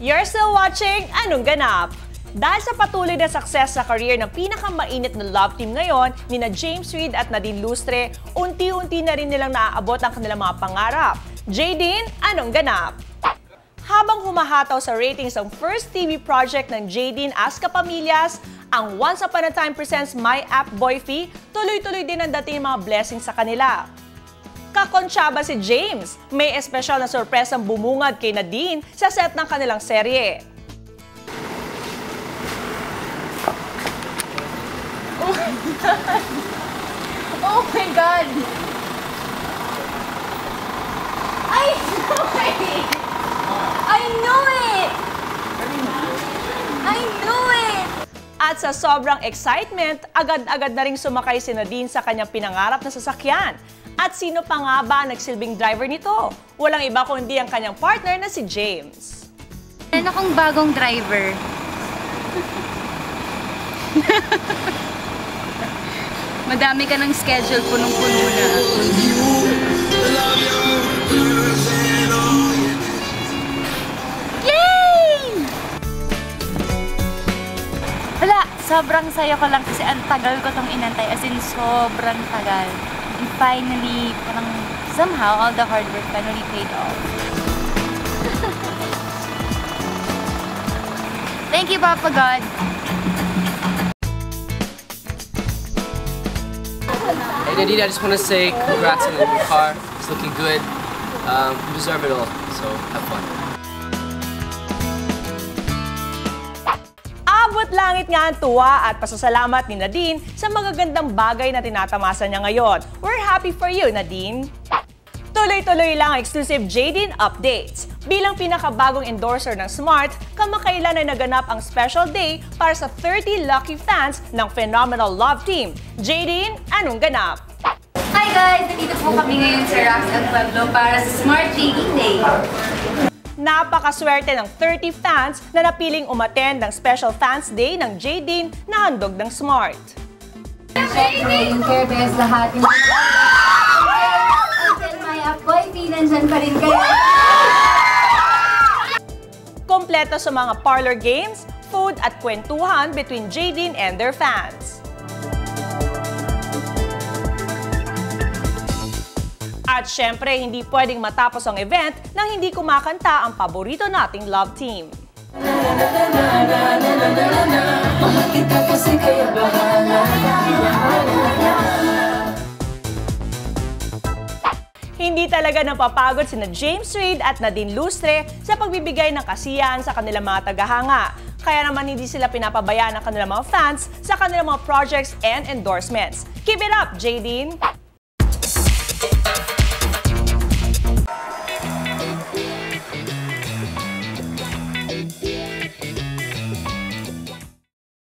You're still watching Anong Ganap? Dahil sa patuloy na success sa career ng pinakamainit na love team ngayon, nina James Reid at Nadine Lustre, unti-unti na rin nilang naaabot ang kanilang mga pangarap. Jadine, anong ganap? Habang humahataw sa ratings ang first TV project ng Jadine as Kapamilyas, ang Once Upon a Time presents My App Boyfie, tuloy-tuloy din ang dating mga blessings sa kanila. Kakonsyaba si James, may espesyal na sorpresang bumungad kay Nadine sa set ng kanilang serye. Oh my God! Oh my God! I know it! I knew it! I knew it! At sa sobrang excitement, agad-agad na ring sumakay si Nadine sa kanyang pinangarap na sasakyan. At sino pa nga ba ang nagsilbing driver nito? Walang iba kundi ang kanyang partner na si James. Meron akong bagong driver. Madami ka ng schedule, punong-puno na. Yay! Wala, sobrang saya ko lang kasi ang tagal ko tong inantay, as in sobrang tagal. And finally, parang somehow all the hard work finally paid off. Thank you, Papa God. Hey Nadine, I just want to say congrats on the new car. It's looking good. You deserve it all, so have fun. Abot langit nga ang tuwa at pasasalamat ni Nadine sa magagandang bagay na tinatamasa niya ngayon. We're happy for you, Nadine! Tuloy-tuloy lang ang exclusive Jadine updates. Bilang pinakabagong endorser ng Smart, kamakailan ay naganap ang special day para sa 30 lucky fans ng Phenomenal Love Team. Jadine, anong ganap? Hi guys! Nandito po kami ngayon sa Rocks and Pueblo para sa Smart Jadine Day. Napakaswerte ng 30 fans na napiling umattend ng Special Fans Day ng Jadine na handog ng Smart. Jadine! Care best lahat. Until my app boyfriend, nandyan pa rin kayo. Kompleto sa mga parlor games, food at kwentuhan between Jadine and their fans. At syempre, hindi pwedeng matapos ang event nang hindi kumakanta ang paborito nating love team. Hindi talaga napapagod sina James Reid at Nadine Lustre sa pagbibigay ng kasiyahan sa kanilang mga tagahanga. Kaya naman hindi sila pinapabayaan ng kanilang mga fans sa kanilang mga projects and endorsements. Keep it up, Jadine!